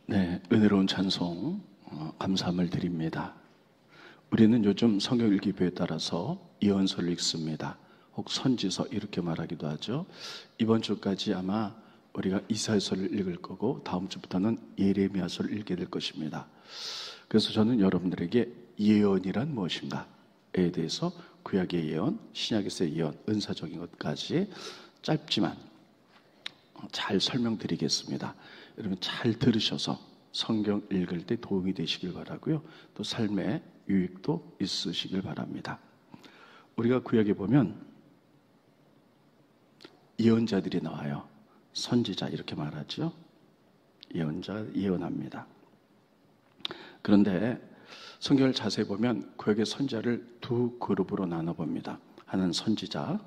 네, 은혜로운 찬송 감사함을 드립니다. 우리는 요즘 성경 읽기표에 따라서 예언서를 읽습니다. 혹 선지서 이렇게 말하기도 하죠. 이번 주까지 아마 우리가 이사야서를 읽을 거고 다음 주부터는 예레미야서를 읽게 될 것입니다. 그래서 저는 여러분들에게 예언이란 무엇인가에 대해서 구약의 예언, 신약에서의 예언, 은사적인 것까지 짧지만 잘 설명드리겠습니다. 여러분 잘 들으셔서 성경 읽을 때 도움이 되시길 바라고요. 또 삶에 유익도 있으시길 바랍니다. 우리가 구약에 보면 예언자들이 나와요. 선지자 이렇게 말하죠. 예언자 예언합니다. 그런데 성경을 자세히 보면 구약의 선지자를 두 그룹으로 나눠봅니다. 하나는 선지자,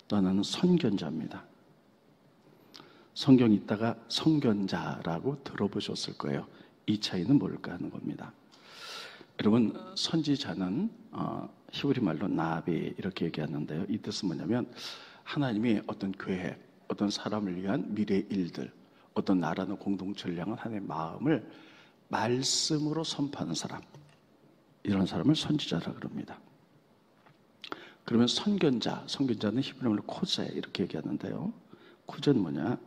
또 하나는 선견자입니다. 성경 읽다가 선견자라고 들어보셨을 거예요. 이 차이는 뭘까 하는 겁니다. 여러분, 선지자는 히브리 말로 나비 이렇게 얘기하는데요. 이 뜻은 뭐냐면 하나님이 어떤 계획, 어떤 사람을 위한 미래의 일들, 어떤 나라는 공동체를 향한 하나님의 마음을 말씀으로 선포하는 사람, 이런 사람을 선지자라고 그럽니다. 그러면 선견자는 히브리 말로 코제 이렇게 얘기하는데요. 코제는 뭐냐?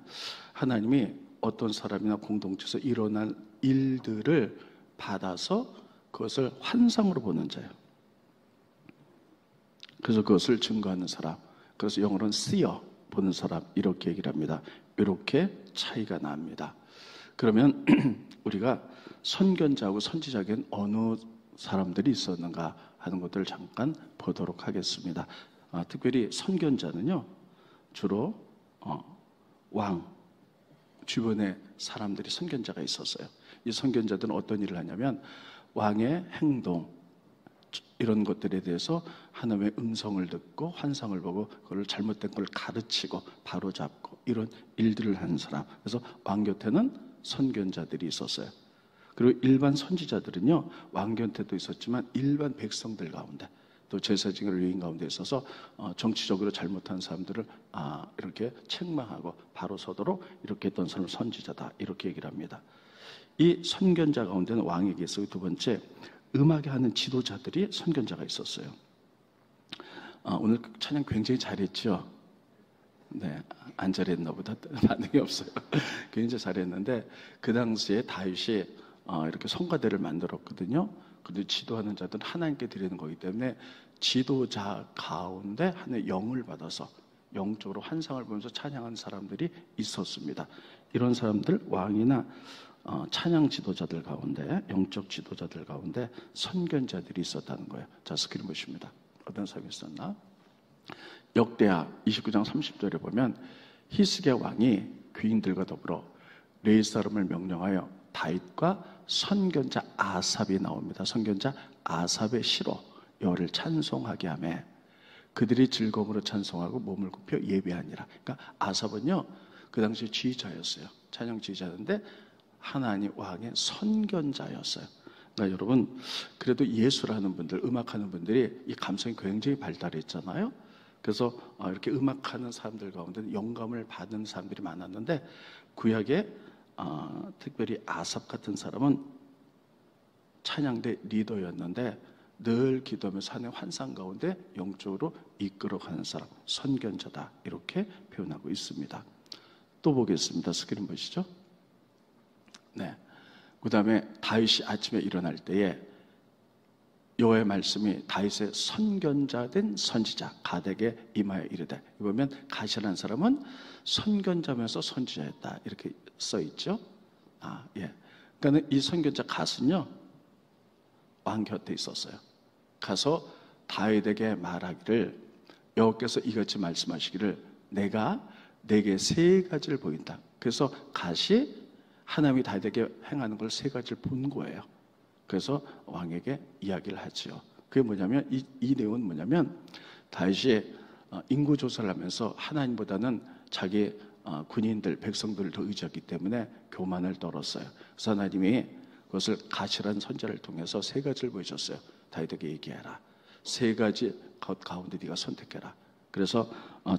하나님이 어떤 사람이나 공동체에서 일어난 일들을 받아서 그것을 환상으로 보는 자예요. 그래서 그것을 증거하는 사람, 그래서 영어로는 seer, 보는 사람 이렇게 얘기를 합니다. 이렇게 차이가 납니다. 그러면 우리가 선견자하고 선지자에게는 어느 사람들이 있었는가 하는 것들을 잠깐 보도록 하겠습니다. 특별히 선견자는요, 주로 왕 주변에 사람들이 선견자가 있었어요. 이 선견자들은 어떤 일을 하냐면 왕의 행동 이런 것들에 대해서 하나님의 음성을 듣고 환상을 보고 그걸 잘못된 걸 가르치고 바로잡고 이런 일들을 하는 사람. 그래서 왕 곁에는 선견자들이 있었어요. 그리고 일반 선지자들은요, 왕 곁에도 있었지만 일반 백성들 가운데 또 제사지기를 유인 가운데 있어서 정치적으로 잘못한 사람들을 이렇게 책망하고 바로 서도록 이렇게 했던 사람을 선지자다 이렇게 얘기를 합니다. 이 선견자 가운데는 왕에게 있어요. 두 번째, 음악에 하는 지도자들이 선견자가 있었어요. 오늘 찬양 굉장히 잘했죠? 네, 안 잘했나 보다 반응이 없어요. 굉장히 잘했는데 그 당시에 다윗이 이렇게 성가대를 만들었거든요. 근데 지도하는 자들은 하나님께 드리는 거기 때문에 지도자 가운데 하나님의 영을 받아서 영적으로 환상을 보면서 찬양하는 사람들이 있었습니다. 이런 사람들, 왕이나 찬양 지도자들 가운데, 영적 지도자들 가운데 선견자들이 있었다는 거예요. 자, 스크린 보십니다. 어떤 사람이 있었나? 역대하 29장 30절에 보면 히스기야 왕이 귀인들과 더불어 레위 사람을 명령하여 다윗과 선견자 아삽이 나옵니다. 선견자 아삽의 시로 여호와를 찬송하게 하며 그들이 즐거움으로 찬송하고 몸을 굽혀 예배하니라. 그러니까 아삽은요, 그 당시 지휘자였어요. 찬양 지휘자였는데 하나님 왕의 선견자였어요. 그러니까 여러분, 그래도 예술하는 분들, 음악하는 분들이 이 감성이 굉장히 발달했잖아요. 그래서 이렇게 음악하는 사람들 가운데 영감을 받는 사람들이 많았는데 구약에 특별히 아삽 같은 사람은 찬양대 리더였는데 늘 기도하면서 하나님의 환상 가운데 영적으로 이끌어가는 사람, 선견자다 이렇게 표현하고 있습니다. 또 보겠습니다. 스크린 보시죠. 네. 그 다음에 다윗이 아침에 일어날 때에 여호와의 말씀이 다윗의 선견자된 선지자 가덱에 임하여 이르되, 보면 갓이라는 사람은 선견자면서 선지자였다 이렇게 써 있죠. 예. 그러니까 이 선견자 갓은요, 왕 곁에 있었어요. 가서 다윗에게 말하기를, 여호와께서 이같이 말씀하시기를 내가 내게 세 가지를 보인다. 그래서 갓이 하나님이 다윗에게 행하는 걸 세 가지를 본 거예요. 그래서 왕에게 이야기를 하죠. 그게 뭐냐면 이 내용은 뭐냐면 다윗이 인구 조사를 하면서 하나님보다는 자기 군인들, 백성들을 더 의지하기 때문에 교만을 떨었어요. 그래서 하나님이 그것을 갓이라는 선지자를 통해서 세 가지를 보여줬어요. 다윗에게 얘기해라. 세 가지 것 가운데 네가 선택해라. 그래서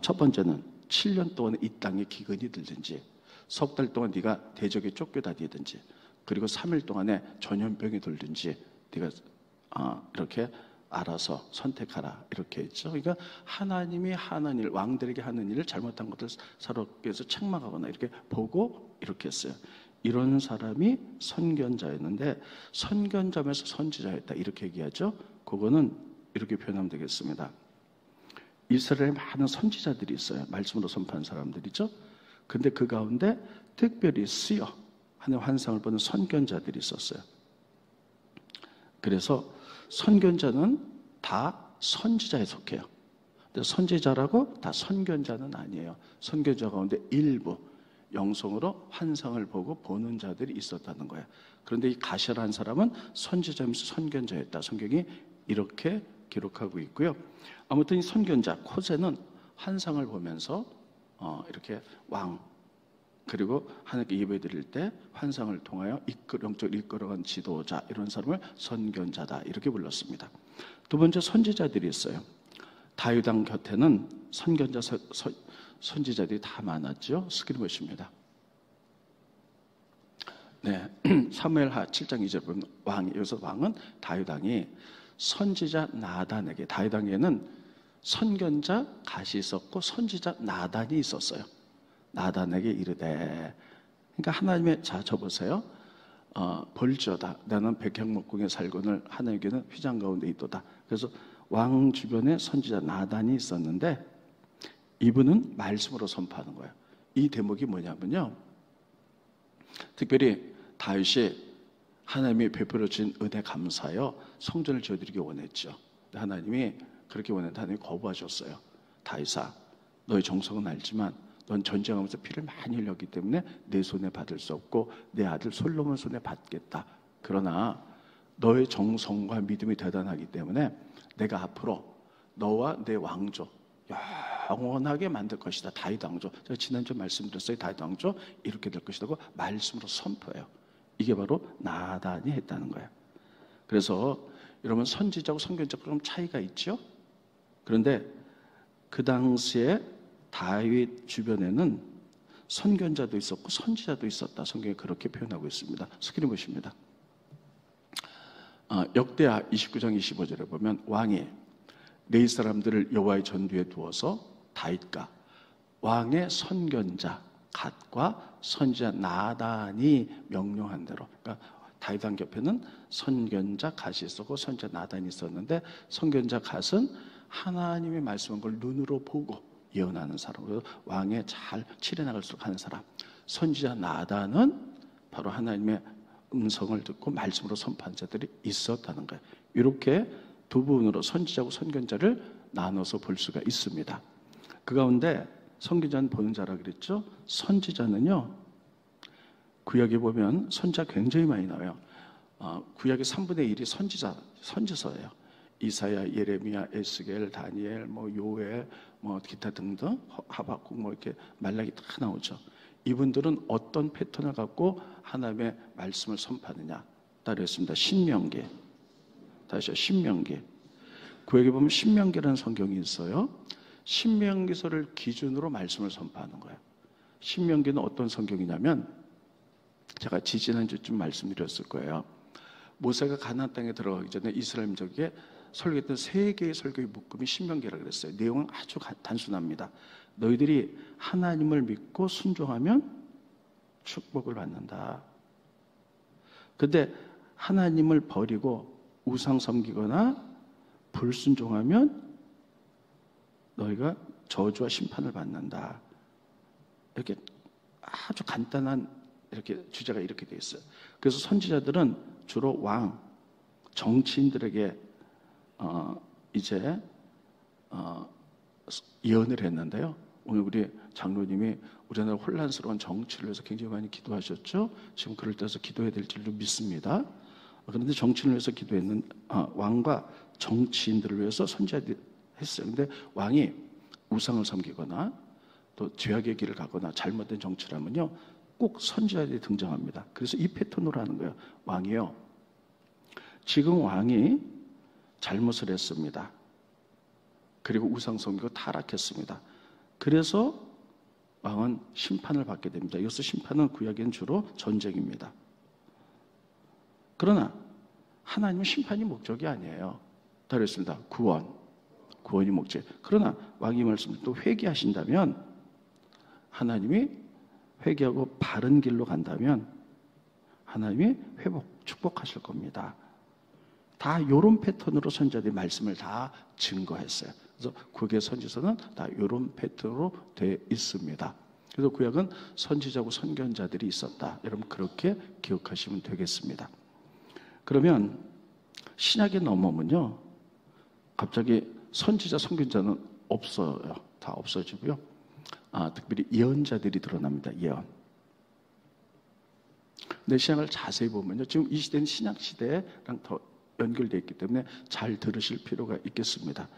첫 번째는 7년 동안 이 땅에 기근이 들든지 석 달 동안 네가 대적에 쫓겨다니든지, 그리고 3일 동안에 전염병이 돌든지 네가 이렇게 알아서 선택하라, 이렇게 했죠. 그러니까 하나님이 하는 일, 왕들에게 하는 일을 잘못한 것을 서로께서 책망하거나 이렇게 보고 이렇게 했어요. 이런 사람이 선견자였는데, 선견자면서 선지자였다 이렇게 얘기하죠. 그거는 이렇게 표현하면 되겠습니다. 이스라엘에 많은 선지자들이 있어요. 말씀으로 선포한 사람들이죠. 근데 그 가운데 특별히 쓰여 하나님의 환상을 보는 선견자들이 있었어요. 그래서 선견자는 다 선지자에 속해요. 근데 선지자라고 다 선견자는 아니에요. 선견자 가운데 일부 영성으로 환상을 보고 보는 자들이 있었다는 거예요. 그런데 이 가시라는 사람은 선지자면서 선견자였다. 성경이 이렇게 기록하고 있고요. 아무튼 이 선견자 코세는 환상을 보면서 이렇게 왕, 그리고 하나님께 예배드릴 때 환상을 통하여 영적으로 이끌어간 지도자, 이런 사람을 선견자다 이렇게 불렀습니다. 두 번째, 선지자들이 있어요. 다윗 왕 곁에는 선견자, 선지자들이 다 많았죠. 스크린 보십니다. 네, 사무엘하 7장 2절 보면 왕이, 여기서 왕은 다윗 왕이 선지자 나단에게, 다윗 왕에는 선견자 갓이 있었고 선지자 나단이 있었어요. 나단에게 이르되, 그러니까 하나님의, 자 저보세요. 벌지어다 나는 백향목궁에 살거늘 하나님께는 휘장 가운데 있도다. 그래서 왕 주변에 선지자 나단이 있었는데 이분은 말씀으로 선포하는 거예요. 이 대목이 뭐냐면요, 특별히 다윗이 하나님이 베풀어 주신 은혜 감사하여 성전을 지어드리기 원했죠. 하나님이 그렇게 원했는데 하나님이 거부하셨어요. 다윗아, 너의 정성은 알지만 넌 전쟁하면서 피를 많이 흘렸기 때문에 내 손에 받을 수 없고 내 아들 솔로몬 손에 받겠다. 그러나 너의 정성과 믿음이 대단하기 때문에 내가 앞으로 너와 내 왕조 영원하게 만들 것이다. 다윗 왕조. 제가 지난주에 말씀드렸어요. 다윗 왕조 이렇게 될 것이라고 말씀으로 선포해요. 이게 바로 나단이 했다는 거예요. 그래서 여러분, 선지자하고 선견자하고 좀 차이가 있죠? 그런데 그 당시에 다윗 주변에는 선견자도 있었고 선지자도 있었다. 성경이 그렇게 표현하고 있습니다. 스크린 보십니다. 역대하 29장 25절에 보면 왕이 네 사람들을 여호와의 전두에 두어서 다윗과 왕의 선견자 갓과 선지자 나단이 명령한 대로, 그러니까 다윗 왕 옆에는 선견자 갓이 있었고 선지자 나단이 있었는데, 선견자 갓은 하나님의 말씀한 걸 눈으로 보고 예언하는 사람, 그래서 왕에 잘 칠해나갈수록 하는 사람. 선지자 나단은 바로 하나님의 음성을 듣고 말씀으로 선포한 자들이 있었다는 거예요. 이렇게 두 부분으로 선지자고 선견자를 나눠서 볼 수가 있습니다. 그 가운데 선견자는 보는 자라 그랬죠. 선지자는요, 구약에 보면 선지자 굉장히 많이 나와요. 구약의 3분의 1이 선지서예요. 이사야, 예레미야, 에스겔, 다니엘, 요엘, 기타 등등, 하박국, 이렇게 말라기 다 나오죠. 이분들은 어떤 패턴을 갖고 하나님의 말씀을 선포하느냐 따로 했습니다. 신명기, 다시요, 신명기. 구약에 보면 신명기라는 성경이 있어요. 신명기서를 기준으로 말씀을 선포하는 거예요. 신명기는 어떤 성경이냐면, 제가 지지난주쯤 말씀드렸을 거예요. 모세가 가나안 땅에 들어가기 전에 이스라엘 민족에게 설교했던 세 개의 설교의 묶음이 신명기라고 그랬어요. 내용은 아주 단순합니다. 너희들이 하나님을 믿고 순종하면 축복을 받는다. 근데 하나님을 버리고 우상 섬기거나 불순종하면 너희가 저주와 심판을 받는다. 이렇게 아주 간단한 이렇게 주제가 이렇게 되어 있어요. 그래서 선지자들은 주로 왕, 정치인들에게 이제 예언을 했는데요. 오늘 우리 장로님이 우리나라 혼란스러운 정치를 위해서 굉장히 많이 기도하셨죠. 지금 그럴 때서 기도해야 될 줄로 믿습니다. 그런데 정치를 위해서 기도했는 왕과 정치인들을 위해서 선지자들이 했어요. 근데 왕이 우상을 섬기거나 또 죄악의 길을 가거나 잘못된 정치를 하면요, 꼭 선지자들이 등장합니다. 그래서 이 패턴으로 하는 거예요. 왕이요, 지금 왕이 잘못을 했습니다. 그리고 우상 섬기고 타락했습니다. 그래서 왕은 심판을 받게 됩니다. 여기서 심판은 구약에는 주로 전쟁입니다. 그러나 하나님은 심판이 목적이 아니에요. 다 그랬습니다. 구원이 목적. 그러나 왕이 말씀을 또 회개하신다면, 하나님이 회개하고 바른 길로 간다면 하나님이 축복하실 겁니다. 다 이런 패턴으로 선지자들이 말씀을 다 증거했어요. 그래서 구약의 선지서는 다 이런 패턴으로 되어 있습니다. 그래서 구약은 선지자고 선견자들이 있었다. 여러분 그렇게 기억하시면 되겠습니다. 그러면 신약에 넘어오면요, 갑자기 선지자, 선견자는 없어요. 다 없어지고요. 특별히 예언자들이 드러납니다. 예언. 내 신약을 자세히 보면요, 지금 이 시대는 신약 시대랑 더 연결되어 있기 때문에 잘 들으실 필요가 있겠습니다.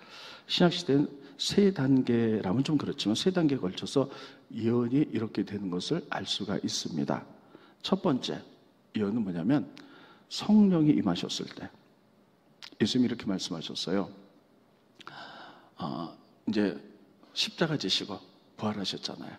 신약 시대는 세 단계라면 좀 그렇지만 세 단계에 걸쳐서 예언이 이렇게 되는 것을 알 수가 있습니다. 첫 번째 예언은 뭐냐면, 성령이 임하셨을 때 예수님이 이렇게 말씀하셨어요. 이제 십자가 지시고 부활하셨잖아요.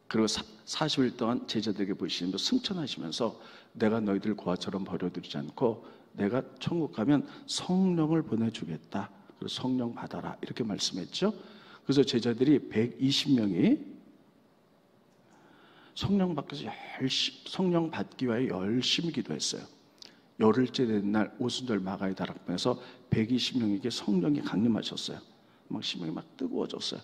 그리고 40일 동안 제자들에게 보이시면서 승천하시면서 내가 너희들 고아처럼 버려두지 않고 내가 천국 가면 성령을 보내주겠다. 그리고 성령 받아라. 이렇게 말씀했죠. 그래서 제자들이 120명이 성령 받기 위해 열심히 기도했어요. 열흘째 된 날 오순절 마가의 다락방에서 120명에게 성령이 강림하셨어요. 막 심령이 막 뜨거워졌어요.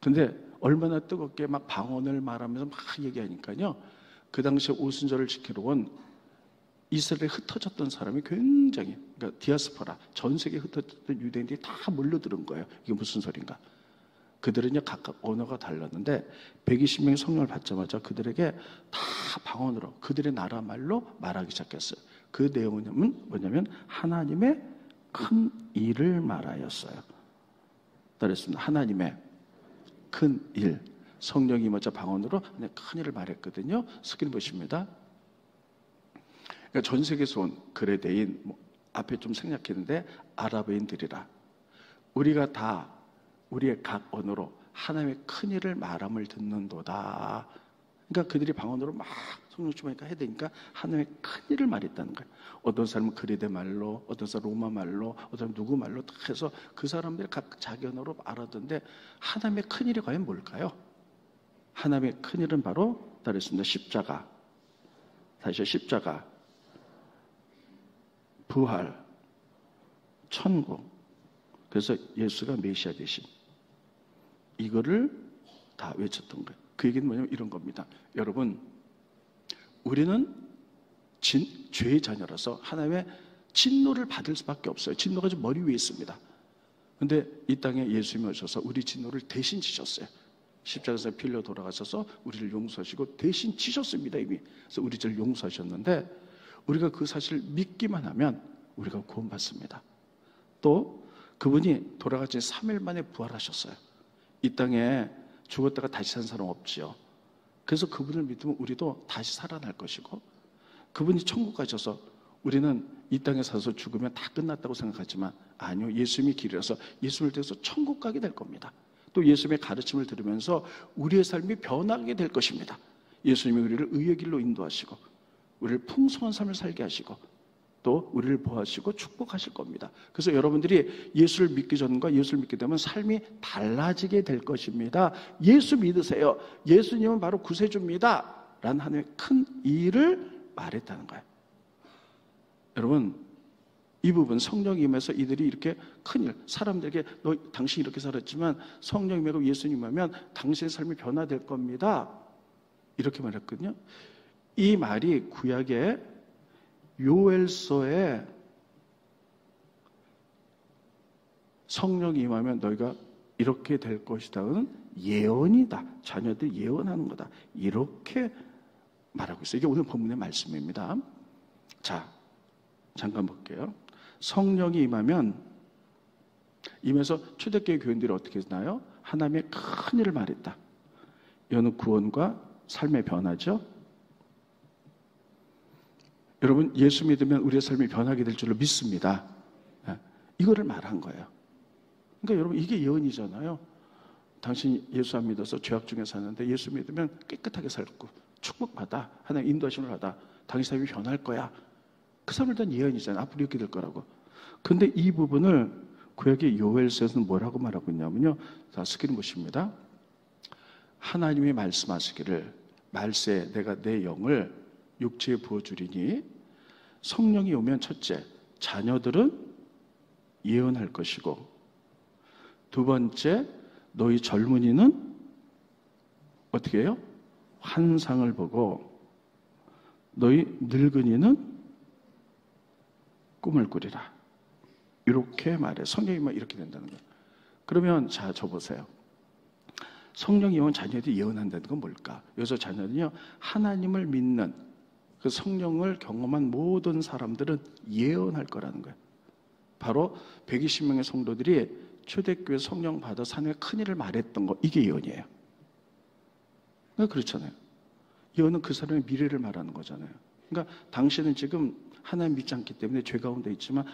근데 얼마나 뜨겁게 막 방언을 말하면서 막 얘기하니까요, 그 당시에 오순절을 지키러 온 이스라엘에 흩어졌던 사람이 굉장히, 그러니까 디아스포라, 전 세계에 흩어졌던 유대인들이 다 몰려들은 거예요. 이게 무슨 소린가? 그들은요 각각 언어가 달랐는데 120명의 성령을 받자마자 그들에게 다 방언으로 그들의 나라 말로 말하기 시작했어요. 그 내용은 뭐냐면 하나님의 큰 일을 말하였어요. 그랬습니다. 하나님의 큰 일, 성령이 먼저 방언으로 큰 일을 말했거든요. 스크린 보십니다. 그러니까 전 세계에서 온 그레데인, 앞에 좀 생략했는데 아랍인들이라, 우리가 다 우리의 각 언어로 하나님의 큰 일을 말함을 듣는도다. 그러니까 그들이 방언으로 막 성령 충만하니까 해야 되니까 하나님의 큰 일을 말했다는 거예요. 어떤 사람은 그리데 말로, 어떤 사람은 로마 말로, 어떤 사람은 누구 말로 다 해서 그 사람들이 각 자기 언어로 말하던데, 하나님의 큰 일이 과연 뭘까요? 하나님의 큰 일은 바로 다르습니다. 십자가, 다시 십자가, 부활, 천국. 그래서 예수가 메시아 되신, 이거를 다 외쳤던 거예요. 그 얘기는 뭐냐면 이런 겁니다. 여러분, 우리는 죄의 자녀라서 하나님의 진노를 받을 수밖에 없어요. 진노가 좀 머리 위에 있습니다. 그런데 이 땅에 예수님이 오셔서 우리 진노를 대신 지셨어요. 십자가에서 피 흘려 돌아가셔서 우리를 용서하시고 대신 지셨습니다. 이미. 그래서 우리 죄를 용서하셨는데, 우리가 그 사실을 믿기만 하면 우리가 구원받습니다. 또 그분이 돌아가신 3일 만에 부활하셨어요. 이 땅에 죽었다가 다시 산 사람 없지요. 그래서 그분을 믿으면 우리도 다시 살아날 것이고, 그분이 천국 가셔서 우리는 이 땅에 살아서 죽으면 다 끝났다고 생각하지만 아니요, 예수님이 길이라서 예수님을 통해서 천국 가게 될 겁니다. 또 예수님의 가르침을 들으면서 우리의 삶이 변하게 될 것입니다. 예수님이 우리를 의의 길로 인도하시고 우리를 풍성한 삶을 살게 하시고 또 우리를 보호하시고 축복하실 겁니다. 그래서 여러분들이 예수를 믿기 전과 예수를 믿게 되면 삶이 달라지게 될 것입니다. 예수 믿으세요. 예수님은 바로 구세주입니다. 라는 하나님의 큰 일을 말했다는 거예요. 여러분, 이 부분 성령이 임해서 이들이 이렇게 큰일, 사람들에게 너 당신이 이렇게 살았지만 성령이 임하고 예수님 임하면 당신의 삶이 변화될 겁니다. 이렇게 말했거든요. 이 말이 구약의 요엘서에 성령이 임하면 너희가 이렇게 될 것이다는 예언이다. 자녀들 예언하는 거다. 이렇게 말하고 있어요. 이게 오늘 본문의 말씀입니다. 자, 잠깐 볼게요. 성령이 임해서 초대교회 교인들이 어떻게 했나요? 하나님의 큰 일을 말했다. 이거는 구원과 삶의 변화죠. 여러분, 예수 믿으면 우리의 삶이 변하게 될 줄로 믿습니다. 이거를 말한 거예요. 그러니까 여러분, 이게 예언이잖아요. 당신 예수 안 믿어서 죄악 중에 사는데 예수 믿으면 깨끗하게 살고 축복받아. 하나님 인도하심을 받아. 당신 삶이 변할 거야. 그 사람을 대한 예언이잖아요. 앞으로 이렇게 될 거라고. 근데 이 부분을 구약의 요엘서에서는 뭐라고 말하고 있냐면요. 자, 스크린 보십니다. 하나님이 말씀하시기를 말세 내가 내 영을 육체에 부어주리니 성령이 오면 첫째, 자녀들은 예언할 것이고 두 번째, 너희 젊은이는 어떻게 해요? 환상을 보고 너희 늙은이는 꿈을 꾸리라. 이렇게 말해. 성령이면 이렇게 된다는 거예요. 그러면 자, 저 보세요. 성령이 오면 자녀들이 예언한다는 건 뭘까? 여기서 자녀는요, 하나님을 믿는 그 성령을 경험한 모든 사람들은 예언할 거라는 거예요. 바로 120명의 성도들이 초대교회 성령 받아 산에 큰일을 말했던 거, 이게 예언이에요. 그러니까 그렇잖아요. 예언은 그 사람의 미래를 말하는 거잖아요. 그러니까 당신은 지금 하나님 믿지 않기 때문에 죄 가운데 있지만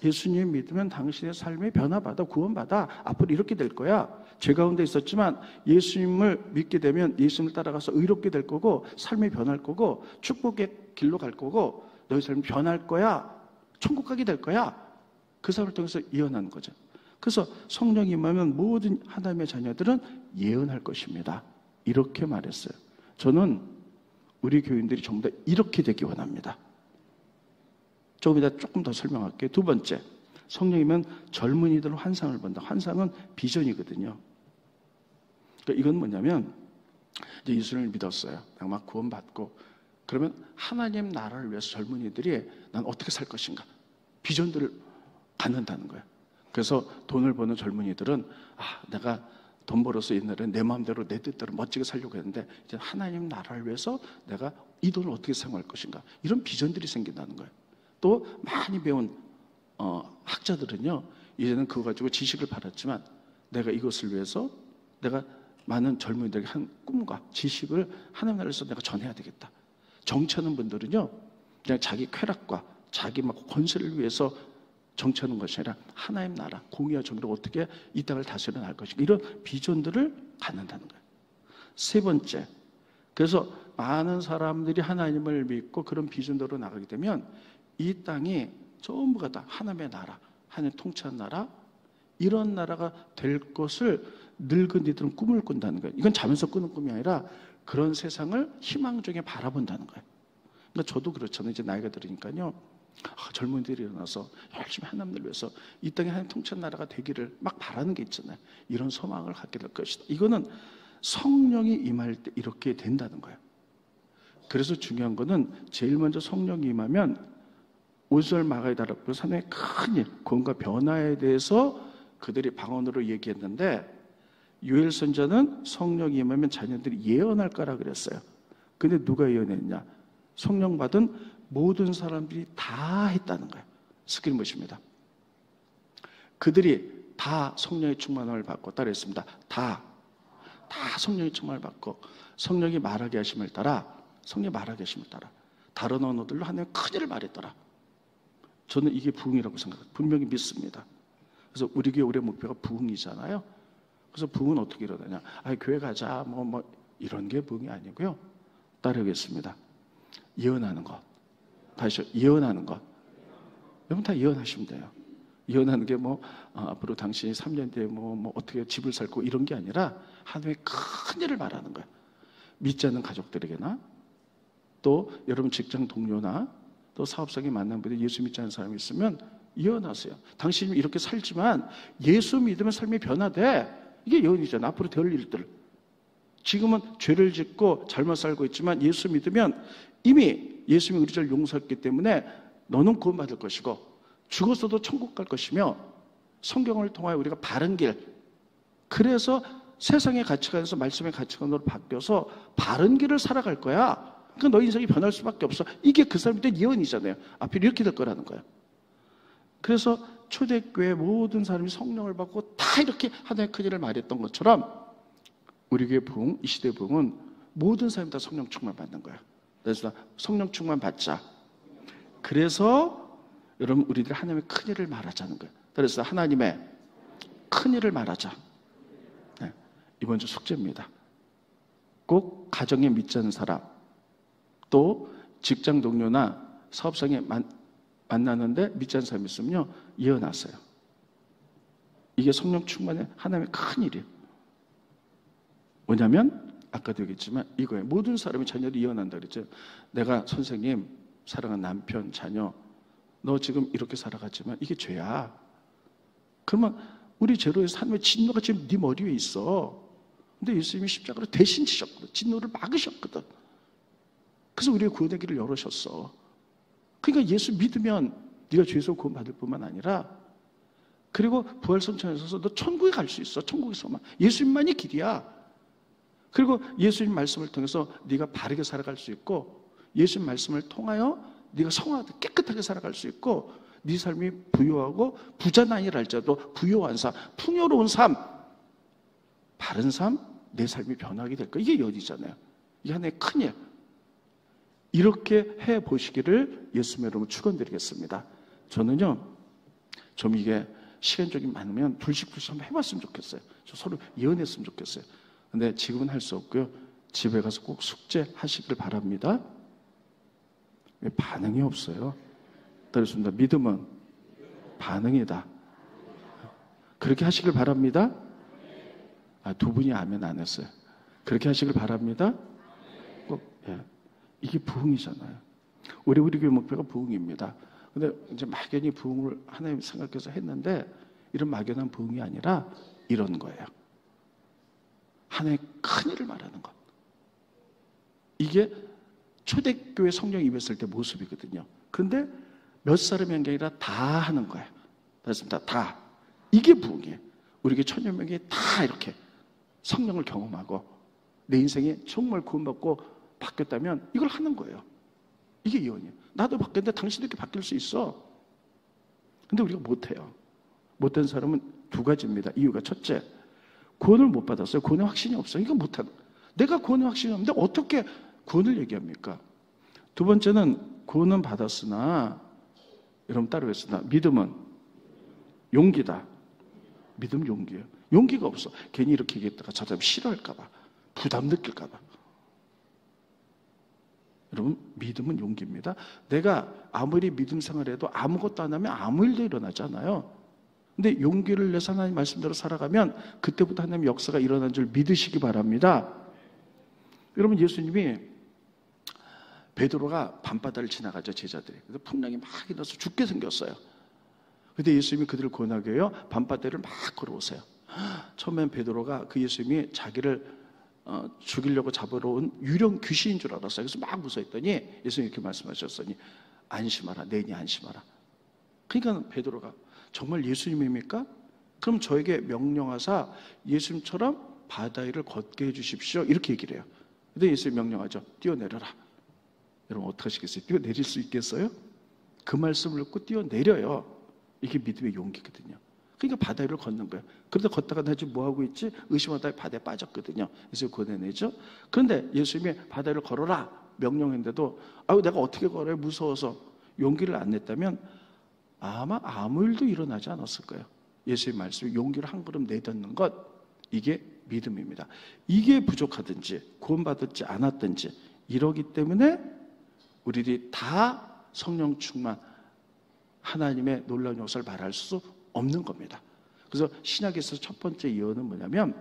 예수님 믿으면 당신의 삶이 변화받아 구원받아 앞으로 이렇게 될 거야. 죄 가운데 있었지만 예수님을 믿게 되면 예수님을 따라가서 의롭게 될 거고 삶이 변할 거고 축복의 길로 갈 거고 너희 삶이 변할 거야. 천국 가게 될 거야. 그 사람을 통해서 예언하는 거죠. 그래서 성령이 임하면 모든 하나님의 자녀들은 예언할 것입니다. 이렇게 말했어요. 저는 우리 교인들이 전부 다 이렇게 되기 원합니다. 조금 이따 조금 더 설명할게요. 두 번째, 성령이면 젊은이들은 환상을 본다. 환상은 비전이거든요. 그러니까 이건 뭐냐면 이제 예수님을 믿었어요. 막 구원받고 그러면 하나님 나라를 위해서 젊은이들이 난 어떻게 살 것인가 비전들을 갖는다는 거예요. 그래서 돈을 버는 젊은이들은 내가 돈 벌어서 옛날에 내 마음대로 내 뜻대로 멋지게 살려고 했는데 이제 하나님 나라를 위해서 내가 이 돈을 어떻게 사용할 것인가 이런 비전들이 생긴다는 거예요. 또 많이 배운 학자들은요, 이제는 그거 가지고 지식을 받았지만 내가 이것을 위해서 내가 많은 젊은이들에게 한 꿈과 지식을 하나님 나라에서 내가 전해야 되겠다. 정치하는 분들은요, 그냥 자기 쾌락과 자기 막 권세를 위해서 정치하는 것이 아니라 하나님 나라, 공의와 정의로 어떻게 이 땅을 다스려 나갈 것인가 이런 비전들을 갖는다는 거예요. 세 번째, 그래서 많은 사람들이 하나님을 믿고 그런 비전대로 나가게 되면 이 땅이 전부가 다 하나님의 나라, 하나님 통치한 나라, 이런 나라가 될 것을 늙은이들은 꿈을 꾼다는 거예요. 이건 자면서 꾸는 꿈이 아니라 그런 세상을 희망적에 바라본다는 거예요. 그러니까 저도 그렇잖아요. 이제 나이가 들으니까요. 젊은이들이 일어나서 열심히 하나님을 위해서 이 땅에 하나님 통치한 나라가 되기를 막 바라는 게 있잖아요. 이런 소망을 갖게 될 것이다. 이거는 성령이 임할 때 이렇게 된다는 거예요. 그래서 중요한 거는 제일 먼저 성령이 임하면 5절 마가의 다락방 산의 큰 일, 구원과 변화에 대해서 그들이 방언으로 얘기했는데 요엘 선자는 성령이 임하면 자녀들이 예언할 거라 그랬어요. 근데 누가 예언했냐? 성령 받은 모든 사람들이 다 했다는 거예요. 스크린 보십니다. 그들이 다 성령의 충만함을 받고 따라했습니다. 다 성령의 충만을 받고 성령이 말하게 하심을 따라 성령이 말하게 하심을 따라 다른 언어들로 하나님 큰 일을 말했더라. 저는 이게 부흥이라고 생각해요. 분명히 믿습니다. 그래서 우리 교회 올해 목표가 부흥이잖아요. 그래서 부흥은 어떻게 일어나냐? 교회 가자 뭐 이런 게 부흥이 아니고요. 따르겠습니다. 예언하는 것. 다시 예언하는 것. 여러분 다 예언하시면 돼요. 예언하는 게 앞으로 당신이 3년 뒤에 어떻게 집을 살 거 이런 게 아니라 하나님의 큰 일을 말하는 거예요. 믿지 않는 가족들에게나 또 여러분 직장 동료나 또 사업상에 만난 분들 예수 믿지 않는 사람이 있으면 예언하세요. 당신이 이렇게 살지만 예수 믿으면 삶이 변화돼. 이게 예언이잖아. 앞으로 될 일들. 지금은 죄를 짓고 잘못 살고 있지만 예수 믿으면 이미 예수님이 우리 죄를 용서했기 때문에 너는 구원받을 것이고 죽었어도 천국 갈 것이며 성경을 통하여 우리가 바른 길, 그래서 세상의 가치관에서 말씀의 가치관으로 바뀌어서 바른 길을 살아갈 거야. 그러니까 너 인생이 변할 수밖에 없어. 이게 그 사람들의 예언이잖아요. 앞에 이렇게 될 거라는 거예요. 그래서 초대교회 모든 사람이 성령을 받고 다 이렇게 하나님의 큰 일을 말했던 것처럼 우리 교회 부흥, 이 시대 부흥은 모든 사람이 다 성령 충만 받는 거예요. 그래서 성령 충만 받자. 그래서 여러분 우리들 하나님의 큰 일을 말하자는 거예요. 그래서 하나님의 큰 일을 말하자. 네. 이번 주 숙제입니다. 꼭 가정에 믿지 않는 사람, 또 직장 동료나 사업상에 만나는데 믿지 않는 사람이 있으면요, 예언하세요. 이게 성령 충만의 하나님의 큰 일이에요. 뭐냐면 아까도 얘기했지만 이거예요. 모든 사람이 자녀를 예언한다 그랬죠. 내가 선생님, 사랑하는 남편, 자녀, 너 지금 이렇게 살아갔지만 이게 죄야. 그러면 우리 죄로의 삶의 진노가 지금 네 머리 위에 있어. 근데 예수님이 십자가로 대신 지셨거든. 진노를 막으셨거든. 그래서 우리의 구원의 길을 열으셨어. 그러니까 예수 믿으면 네가 죄에서 구원받을 뿐만 아니라, 그리고 부활성천에 서서 너 천국에 갈 수 있어. 천국에서만. 예수님만이 길이야. 그리고 예수님 말씀을 통해서 네가 바르게 살아갈 수 있고, 예수님 말씀을 통하여 네가 성화하게 깨끗하게 살아갈 수 있고, 네 삶이 부유하고 부자는 아니라 할지라도 부유한 삶, 풍요로운 삶, 바른 삶, 내 삶이 변하게 될 거야. 이게 연이잖아요. 이게 하나의 큰 일. 이렇게 해보시기를 예수님 여러분 축원드리겠습니다. 저는요, 좀 이게 시간적이 많으면 둘씩 한번 해봤으면 좋겠어요. 저 서로 예언했으면 좋겠어요. 근데 지금은 할 수 없고요. 집에 가서 꼭 숙제하시길 바랍니다. 왜 반응이 없어요? 그렇습니다. 믿음은 반응이다. 그렇게 하시길 바랍니다. 두 분이 아멘 안 했어요. 그렇게 하시길 바랍니다. 꼭, 예. 이게 부흥이잖아요. 우리 교회 목표가 부흥입니다. 근데 이제 막연히 부흥을 하나님 생각해서 했는데, 이런 막연한 부흥이 아니라 이런 거예요. 하나의 큰 일을 말하는 것. 이게 초대교회 성령 입었을 때 모습이거든요. 그런데 몇 사람이 한 게 아니라 다 하는 거예요. 맞습니다. 다. 이게 부흥이에요. 우리 교회 1000여 명이 다 이렇게 성령을 경험하고 내 인생이 정말 구원받고 바뀌었다면 이걸 하는 거예요. 이게 예언이에요. 나도 바뀌었는데 당신도 이렇게 바뀔 수 있어. 근데 우리가 못해요. 못된 사람은 두 가지입니다. 이유가 첫째, 구원을 못 받았어요. 구원의 확신이 없어요. 이거 못하는. 내가 구원의 확신이 없는데 어떻게 구원을 얘기합니까? 두 번째는 구원은 받았으나, 여러분 따라했으나 믿음은 용기다. 믿음 용기예요. 용기가 없어. 괜히 이렇게 얘기했다가 저 사람 싫어할까 봐, 부담 느낄까 봐. 여러분, 믿음은 용기입니다. 내가 아무리 믿음 생활해도 아무것도 안 하면 아무 일도 일어나지 않아요. 근데 용기를 내서 하나님 말씀대로 살아가면 그때부터 하나님의 역사가 일어난 줄 믿으시기 바랍니다. 여러분, 예수님이 베드로가 밤바다를 지나가죠, 제자들이. 그래서 풍랑이 막 일어나서 죽게 생겼어요. 근데 예수님이 그들을 권하게 해요. 밤바다를 막 걸어오세요. 처음엔 베드로가 그 예수님이 자기를 죽이려고 잡으러 온 유령 귀신인 줄 알았어요. 그래서 막 무서워했더니 예수님이 이렇게 말씀하셨으니 안심하라, 내니 안심하라. 그러니까 베드로가 정말 예수님입니까? 그럼 저에게 명령하사 예수님처럼 바다 위를 걷게 해주십시오. 이렇게 얘기를 해요. 근데 예수님이 명령하죠. 뛰어내려라. 여러분 어떻게 하시겠어요? 뛰어내릴 수 있겠어요? 그 말씀을 듣고 뛰어내려요. 이게 믿음의 용기거든요. 그러니까 바다 위를 걷는 거예요. 그러다 걷다가 나 지금 뭐하고 있지? 의심하다가 바다에 빠졌거든요. 그래서 권해내죠. 그런데 예수님이 바다 위를 걸어라 명령했는데도 내가 어떻게 걸어요? 무서워서 용기를 안 냈다면 아마 아무 일도 일어나지 않았을 거예요. 예수의 말씀이 용기를 한 걸음 내딛는 것, 이게 믿음입니다. 이게 부족하든지 구원받지 않았든지 이러기 때문에 우리들이 다 성령 충만 하나님의 놀라운 역사를 말할 수 없는 겁니다. 그래서 신약에서 첫 번째 예언은 뭐냐면,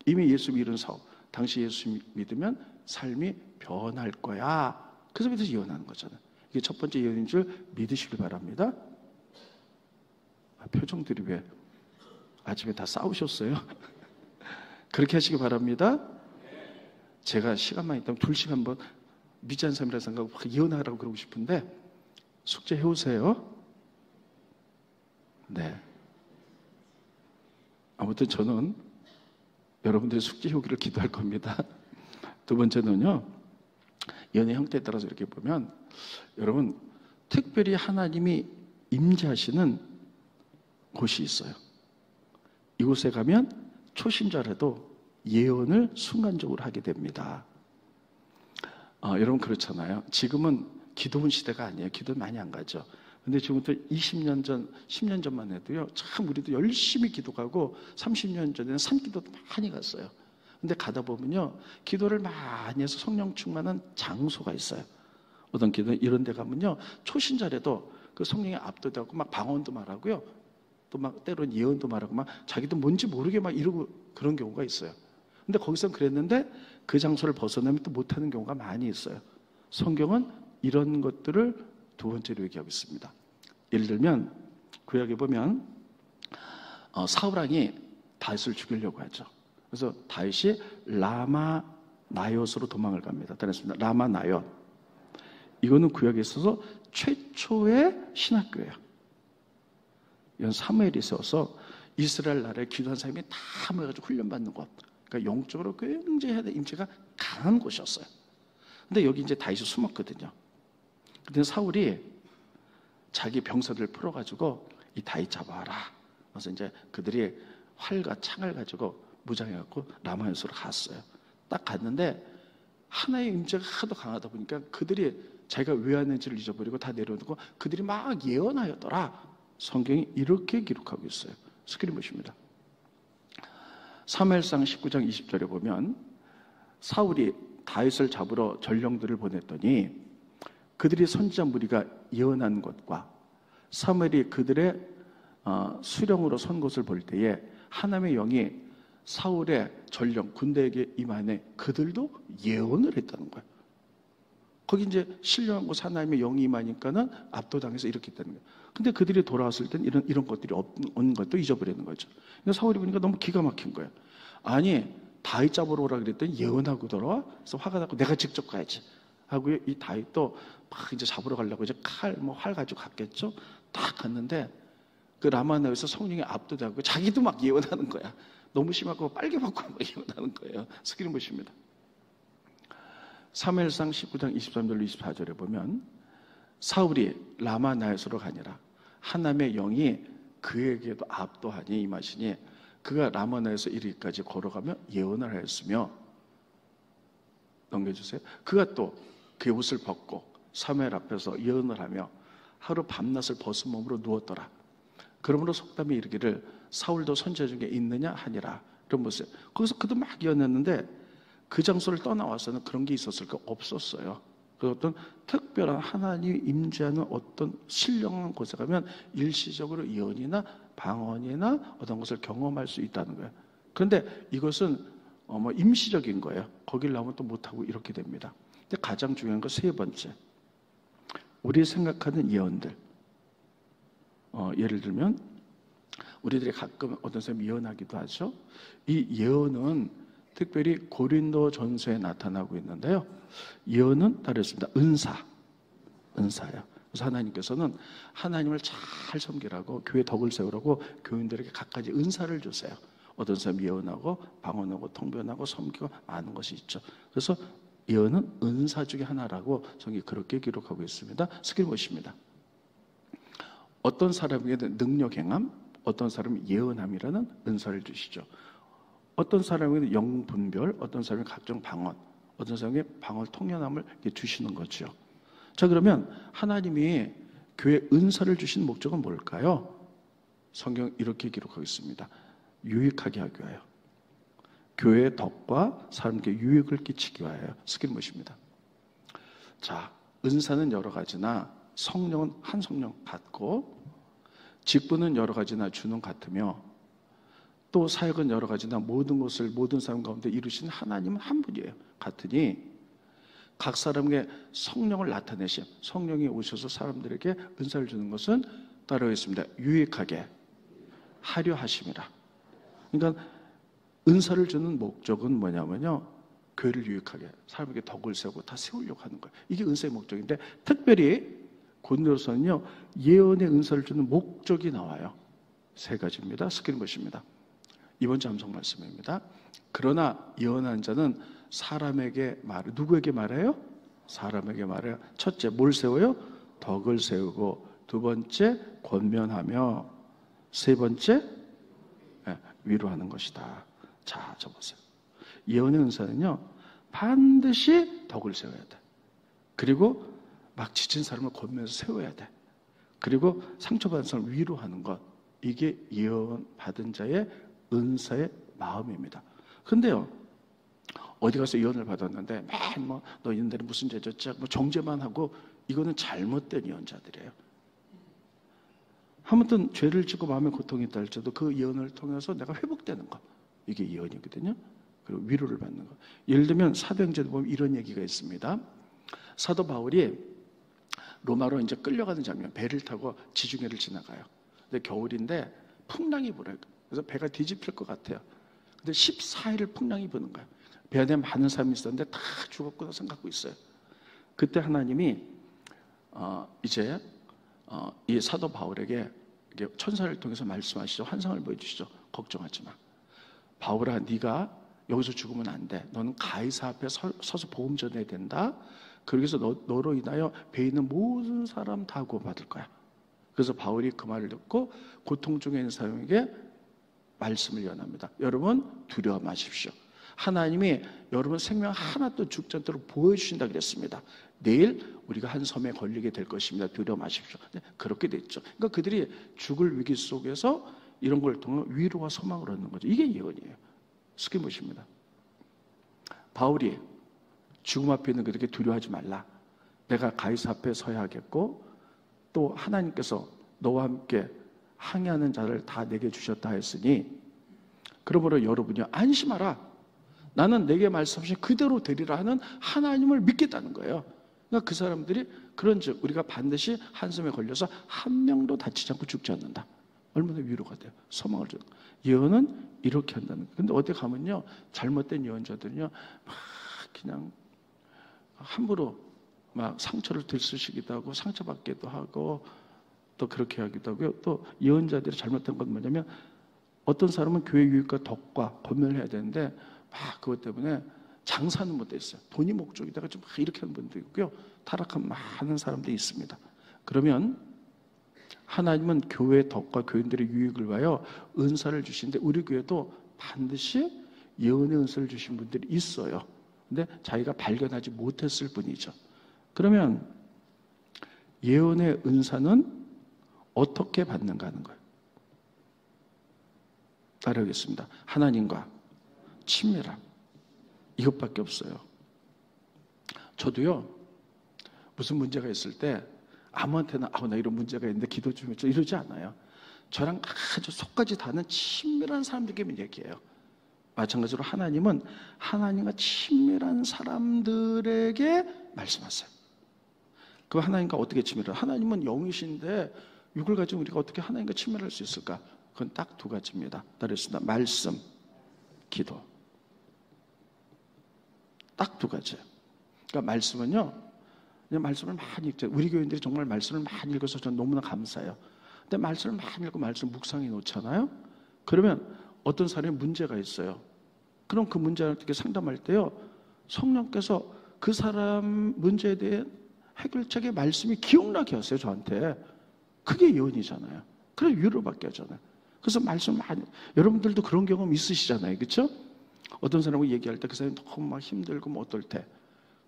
이미 예수 믿은 사업, 당시 예수 믿으면 삶이 변할 거야. 그래서 믿어서 예언하는 거잖아요. 이게 첫 번째 예언인 줄 믿으시길 바랍니다. 표정들이 왜 아침에 다 싸우셨어요? 그렇게 하시기 바랍니다. 제가 시간만 있다면 2시간 한번 믿지 않는 사람이라 생각하고 막 예언하라고 그러고 싶은데 숙제 해오세요. 네. 아무튼 저는 여러분들의 숙제 해오기를 기도할 겁니다. 두 번째는요, 연애 형태에 따라서 이렇게 보면, 여러분 특별히 하나님이 임재하시는 곳이 있어요. 이곳에 가면 초신자라도 예언을 순간적으로 하게 됩니다. 여러분 그렇잖아요. 지금은 기도원 시대가 아니에요. 기도는 많이 안 가죠. 근데 지금부터 20년 전, 10년 전만 해도요, 참 우리도 열심히 기도하고 30년 전에는 산기도도 많이 갔어요. 근데 가다 보면요, 기도를 많이 해서 성령 충만한 장소가 있어요. 어떤 기도는 이런 데 가면요, 초신자라도 그 성령에 압도되고 막 방언도 말하고요, 또 막 때로는 예언도 말하고 막 자기도 뭔지 모르게 막 이러고 그런 경우가 있어요. 근데 거기선 그랬는데 그 장소를 벗어나면 또 못하는 경우가 많이 있어요. 성경은 이런 것들을 두 번째로 얘기하고 있습니다. 예를 들면 구약에 보면 사울왕이 다윗을 죽이려고 하죠. 그래서 다윗이 라마 나옅으로 도망을 갑니다. 따라했습니다. 라마 나옅. 이거는 구약에 있어서 최초의 신학교예요. 이건 사무엘이 세워서 이스라엘 나라에 기도한 사람이 다 모여가지고 훈련받는 곳. 그러니까 영적으로 굉장히 임재가 강한 곳이었어요. 근데 여기 이제 다윗이 숨었거든요. 근데 사울이 자기 병사들을 풀어가지고 이 다윗 잡아와라. 그래서 이제 그들이 활과 창을 가지고 무장해갖고 라마요스로 갔어요. 딱 갔는데 하나의 임재가 하도 강하다 보니까 그들이 자기가 왜 왔는지를 잊어버리고 다 내려오고 그들이 막 예언하였더라. 성경이 이렇게 기록하고 있어요. 스크린 보십니다. 사무엘상 19장 20절에 보면 사울이 다윗을 잡으러 전령들을 보냈더니 그들이 선지자 무리가 예언한 것과 사무엘이 그들의 수령으로 선 것을 볼 때에 하나님의 영이 사울의 전령 군대에게 임하네 그들도 예언을 했다는 거예요. 거기 이제 신령한 곳 하나님의 영이 임하니까는 압도당해서 이렇게 했다는 거예요. 근데 그들이 돌아왔을 땐 이런 것들이 없는 것도 잊어버리는 거죠. 그러니까 사울이 보니까 너무 기가 막힌 거예요. 아니 다윗 잡으러 오라 그랬더니 예언하고 돌아와? 그래서 화가 나고 내가 직접 가야지 하고 이 다윗도 막 이제 잡으러 가려고 이제 활 가지고 갔겠죠. 딱 갔는데 그 라마나에서 성령이 압도되고 자기도 막 예언하는 거야. 너무 심하고 빨개먹고 막 예언하는 거예요. 스크린 보십니다. 사무엘상 19장 23절로 24절에 보면 사울이 라마나에서로 가니라 하나님의 영이 그에게도 압도하니 임하시니 그가 라마나에서 이르기까지 걸어가며 예언을 하였으며 넘겨주세요. 그가 또 그의 옷을 벗고 사무엘 앞에서 예언을 하며 하루 밤낮을 벗은 몸으로 누웠더라. 그러므로 속담이 이르기를 사울도 선지자 중에 있느냐 하니라. 이런 모습. 거기서 그도 막 예언했는데 그 장소를 떠나와서는 그런 게 있었을까? 없었어요. 그 어떤 특별한 하나님이 임재하는 어떤 신령한 곳에 가면 일시적으로 예언이나 방언이나 어떤 것을 경험할 수 있다는 거예요. 그런데 이것은 임시적인 거예요. 거길 나오면 또 못하고 이렇게 됩니다. 근데 가장 중요한 건 세 번째. 우리 생각하는 예언들. 예를 들면 우리들이 가끔 어떤 사람이 예언하기도 하죠. 이 예언은 특별히 고린도 전서에 나타나고 있는데요. 예언은 따르겠습니다. 은사예요. 그래서 하나님께서는 하나님을 잘 섬기라고 교회 덕을 세우라고 교인들에게 각가지 은사를 주세요. 어떤 사람이 예언하고 방언하고 통변하고 섬기고 많은 것이 있죠. 그래서 예언은 은사 중에 하나라고 성경이 그렇게 기록하고 있습니다. 스크린 보십니다. 어떤 사람에게는 능력 행함, 어떤 사람은 예언함이라는 은사를 주시죠. 어떤 사람에게는 영분별, 어떤 사람은 각종 방언, 어떤 사람에게 방언 통연함을 주시는 거죠. 자, 그러면 하나님이 교회 은사를 주신 목적은 뭘까요? 성경 이렇게 기록하고 있습니다. 유익하게 하기 위하여. 교회의 덕과 사람에게 유익을 끼치기 위하여. 스크린 보십니다. 자, 은사는 여러 가지나 성령은 한 성령 같고 직분은 여러 가지나 주는 같으며 또 사역은 여러 가지나 모든 것을 모든 사람 가운데 이루시는 하나님은 한 분이에요. 같으니 각 사람에게 성령을 나타내심, 성령이 오셔서 사람들에게 은사를 주는 것은 따로 있습니다. 유익하게 하려 하심이라. 그러니까 은사를 주는 목적은 뭐냐면요, 교회를 유익하게 사람에게 덕을 세우고 다 세우려고 하는 거예요. 이게 은사의 목적인데 특별히 고린도서는요 예언의 은사를 주는 목적이 나와요. 세 가지입니다. 스크린 보십니다. 이번 주 암송 말씀입니다. 그러나 예언하는 자는 사람에게 말해. 누구에게 말해요? 사람에게 말해요. 첫째, 뭘 세워요? 덕을 세우고, 두 번째, 권면하며, 세 번째, 위로하는 것이다. 자, 보세요. 예언의 은사는요 반드시 덕을 세워야 돼. 그리고 막 지친 사람을 권면해서 세워야 돼. 그리고 상처받은 사람을 위로하는 것, 이게 예언 받은 자의 은사의 마음입니다. 근데요, 어디 가서 예언을 받았는데 맨 뭐 너희들은 무슨 죄졌지? 뭐 정죄만 하고, 이거는 잘못된 예언자들이에요. 아무튼 죄를 짓고 마음에 고통이 있다 할지라도 그 예언을 통해서 내가 회복되는 것, 이게 예언이거든요. 그리고 위로를 받는 것. 예를 들면 사도행전에 보면 이런 얘기가 있습니다. 사도 바울이 로마로 이제 끌려가는 장면, 배를 타고 지중해를 지나가요. 근데 겨울인데 풍랑이 불어요. 그래서 배가 뒤집힐 것 같아요. 근데 14일을 풍랑이 부는 거예요. 배 안에 많은 사람이 있었는데 다 죽었구나 생각하고 있어요. 그때 하나님이 이제 이 사도 바울에게 천사를 통해서 말씀하시죠. 환상을 보여주시죠. 걱정하지 마. 바울아, 네가 여기서 죽으면 안 돼. 너는 가이사 앞에 서서 복음 전해야 된다. 그래서 너로 인하여 배에 있는 모든 사람 다 구원받을 거야. 그래서 바울이 그 말을 듣고 고통 중에 있는 사람에게 말씀을 전합니다. 여러분 두려워 마십시오. 하나님이 여러분 생명 하나도 죽지 않도록 보여주신다 그랬습니다. 내일 우리가 한 섬에 걸리게 될 것입니다. 두려워 마십시오. 그렇게 됐죠. 그러니까 그들이 죽을 위기 속에서 이런 걸 통해 위로와 소망을 얻는 거죠. 이게 예언이에요. 스킨 보십니다. 바울이 죽음 앞에 있는 그렇게 두려워하지 말라. 내가 가이사 앞에 서야 하겠고, 또 하나님께서 너와 함께 항해하는 자를 다 내게 주셨다 했으니, 그러므로 여러분이 안심하라. 나는 내게 말씀하신 그대로 되리라 하는 하나님을 믿겠다는 거예요. 그러니까 그 사람들이 그런즉 우리가 반드시 한숨에 걸려서 한 명도 다치지 않고 죽지 않는다. 얼마나 위로가 돼요. 소망을 줘요. 예언은 이렇게 한다는 거예요. 근데 어디 가면요, 잘못된 예언자들은요 막 그냥 함부로 막 상처를 들쑤시기도 하고 상처받기도 하고 또 그렇게 하기도 하고요. 또 예언자들이 잘못된 건 뭐냐면, 어떤 사람은 교회 유익과 덕과 권면을 해야 되는데 막 그것 때문에 장사는 못했어요. 돈이 목적이다가 좀 이렇게 하는 분도 있고요. 타락한 많은 사람들이 있습니다. 그러면 하나님은 교회의 덕과 교인들의 유익을 위하여 은사를 주시는데, 우리 교회도 반드시 예언의 은사를 주신 분들이 있어요. 근데 자기가 발견하지 못했을 뿐이죠. 그러면 예언의 은사는 어떻게 받는가 하는 거예요. 따라하겠습니다. 하나님과 친밀함, 이것밖에 없어요. 저도요, 무슨 문제가 있을 때 아무한테나 나 이런 문제가 있는데 기도 좀 해줘 이러지 않아요. 저랑 아주 속까지 닿는 친밀한 사람들에게만 얘기해요. 마찬가지로 하나님은 하나님과 친밀한 사람들에게 말씀하세요. 그 하나님과 어떻게 친밀해요? 하나님은 영이신데 육을 가지고 우리가 어떻게 하나님과 친밀할 수 있을까? 그건 딱 두 가지입니다. 따르겠습니다. 말씀, 기도. 딱 두 가지예요. 그러니까 말씀은요, 그냥 말씀을 많이 읽죠. 우리 교인들이 정말 말씀을 많이 읽어서 저는 너무나 감사해요. 근데 말씀을 많이 읽고 말씀을 묵상해 놓잖아요. 그러면 어떤 사람이 문제가 있어요. 그럼 그 문제를 어떻게 상담할 때요, 성령께서 그 사람 문제에 대한 해결책의 말씀이 기억나게 하세요, 저한테. 그게 예언이잖아요. 그래 위로받게 하잖아요. 그래서 말씀 많이, 여러분들도 그런 경험 있으시잖아요, 그렇죠? 어떤 사람하고 얘기할 때 그 사람이 너무 막 힘들고 뭐 어떨 때,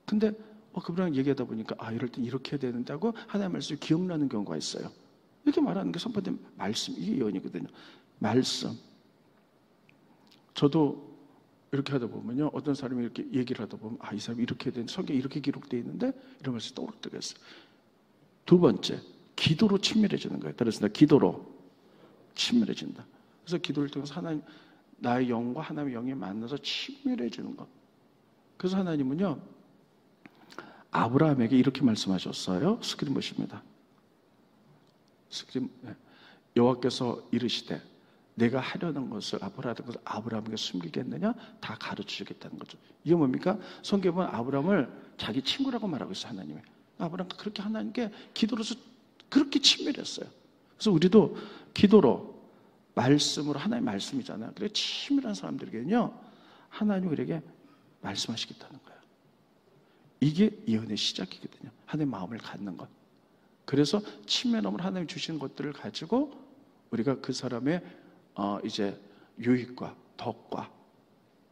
근데 그분이랑 얘기하다 보니까 이럴 땐 이렇게 해야 되는데 하고 하나님의 말씀이 기억나는 경우가 있어요. 이렇게 말하는 게 선포된 말씀, 이게 예언이거든요. 말씀. 저도 이렇게 하다 보면요, 어떤 사람이 이렇게 얘기를 하다 보면 이 사람이 이렇게 해야 되는데 성경에 이렇게 기록되어 있는데 이러면서 떠오르겠어요. 두 번째, 기도로 친밀해지는 거예요. 따라서 기도로 친밀해진다. 그래서 기도를 통해서 하나님, 나의 영과 하나님의 영이 만나서 친밀해지는 것. 그래서 하나님은요, 아브라함에게 이렇게 말씀하셨어요. 스크린 보십니다. 스크린, 여호와께서 이르시되 내가 하려는 것을 아브라함에게 숨기겠느냐? 다 가르치겠다는 거죠. 이게 뭡니까? 성경은 아브라함을 자기 친구라고 말하고 있어요. 하나님이. 아브라함과 그렇게 하나님께 기도로서 그렇게 친밀했어요. 그래서 우리도 기도로, 말씀으로, 하나님의 말씀이잖아요. 그래서 친밀한 사람들에게는요, 하나님이 우리에게 말씀하시겠다는 거예요. 이게 예언의 시작이거든요. 하나님의 마음을 갖는 것. 그래서 친밀함을 하나님이 주신 것들을 가지고 우리가 그 사람의 이제 유익과 덕과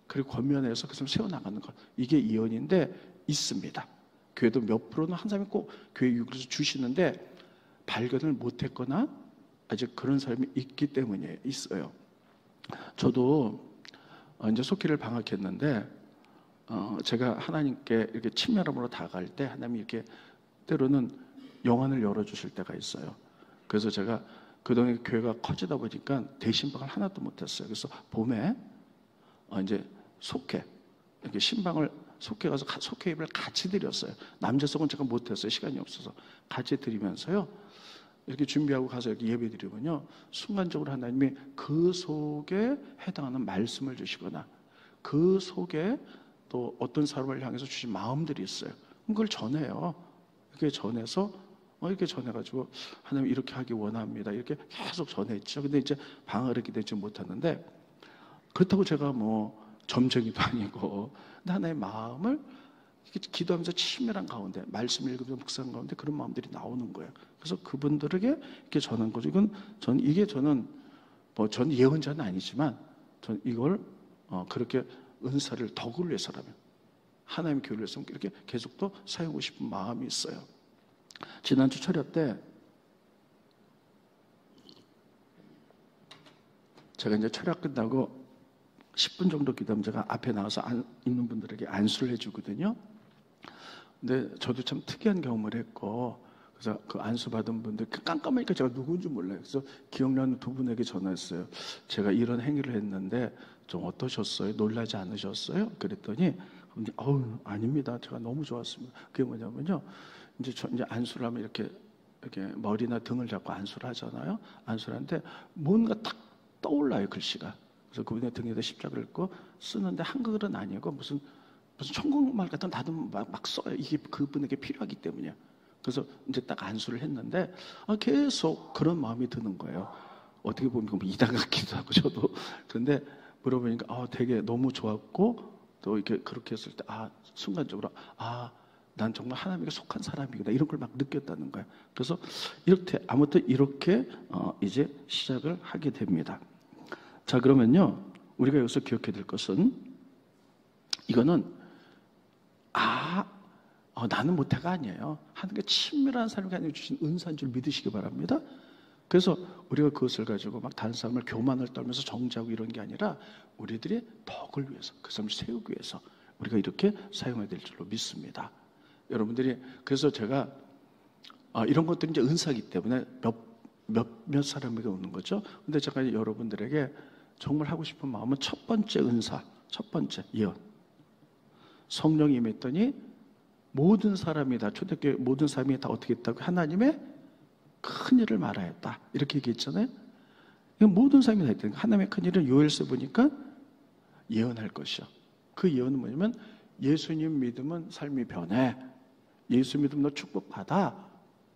그리고 권면해서 그 사람을 세워나가는 것. 이게 예언인데 있습니다. 교회도 몇 프로는 한 사람이 꼭 교회 유익을 주시는데 발견을 못했거나 아직 그런 사람이 있기 때문에 있어요. 저도 이제 속기를 방학했는데 제가 하나님께 이렇게 친밀함으로 다가갈 때 하나님이 이렇게 때로는 영안을 열어주실 때가 있어요. 그래서 제가 그동안 교회가 커지다 보니까 대신방을 하나도 못했어요. 그래서 봄에 이제 속회 이렇게 신방을 속회 가서 속회 예배를 같이 드렸어요. 남자석은 제가 못했어요. 시간이 없어서 같이 드리면서요. 이렇게 준비하고 가서 이렇게 예배 드리면요, 순간적으로 하나님이 그 속에 해당하는 말씀을 주시거나 그 속에 또 어떤 사람을 향해서 주신 마음들이 있어요. 그걸 전해요. 이렇게 전해서 이렇게 전해가지고 하나님 이렇게 하기 원합니다. 이렇게 계속 전했죠. 근데 이제 방학을 했기 때문에 지금 못하는데, 그렇다고 제가 뭐 점쟁이도 아니고, 근데 하나의 마음을 기도하면서 친밀한 가운데, 말씀 읽으면서 묵상한 가운데 그런 마음들이 나오는 거예요. 그래서 그분들에게 이렇게 전한 거죠. 저는 예언자는 아니지만, 전 이걸 그렇게 은사를 덕을 위해서라면, 하나님의 교회를 위해서 이렇게 계속 또 사용하고 싶은 마음이 있어요. 지난주 철야 때 제가 이제 철야 끝나고 10분 정도 기도하면 제가 앞에 나가서 있는 분들에게 안수를 해주거든요. 근데 저도 참 특이한 경험을 했고, 그래서 그 안수 받은 분들 깜깜하니까 제가 누구인지 몰라요. 그래서 기억나는 두 분에게 전화했어요. 제가 이런 행위를 했는데 좀 어떠셨어요? 놀라지 않으셨어요? 그랬더니 아닙니다. 제가 너무 좋았습니다. 그게 뭐냐면요, 이제 안수를 하면 이렇게 머리나 등을 잡고 안수를 하잖아요. 안수를 하는데 뭔가 딱 떠올라요, 글씨가. 그래서 그분의 등에다 십자가를 읽고 쓰는데 한글은 아니고 무슨 천국말 같은 다들 막 써요. 이게 그분에게 필요하기 때문이에요. 그래서 이제 딱 안수를 했는데 계속 그런 마음이 드는 거예요. 어떻게 보면 뭐 이단 같기도 하고 저도. 그런데 물어보니까 되게 너무 좋았고, 또 이렇게 그렇게 했을 때 순간적으로 난 정말 하나님에게 속한 사람이구나, 이런 걸 막 느꼈다는 거예요. 그래서 아무튼 이렇게 이제 시작을 하게 됩니다. 자, 그러면요, 우리가 여기서 기억해야 될 것은, 이거는 나는 못해가 아니에요. 하나님께 친밀한 사람에게 하나님 주신 은사인 줄 믿으시기 바랍니다. 그래서 우리가 그것을 가지고 막 다른 사람을 교만을 떨면서 정죄하고 이런 게 아니라, 우리들이 덕을 위해서, 그 사람을 세우기 위해서 우리가 이렇게 사용해야 될 줄로 믿습니다. 여러분들이, 그래서 제가 이런 것들이 이제 은사이기 때문에 몇몇 사람에게 오는 거죠. 근데 제가 여러분들에게 정말 하고 싶은 마음은, 첫 번째 은사, 첫 번째 예언. 성령이 임했더니 모든 사람이 다, 초대교회 모든 사람이 다 어떻게 했다고? 하나님의 큰 일을 말하였다, 이렇게 얘기했잖아요. 모든 사람이 다 했다니까. 하나님의 큰 일을 요엘서 보니까 예언할 것이요. 그 예언은 뭐냐면, 예수님 믿으면 삶이 변해, 예수 믿으면 너 축복받아,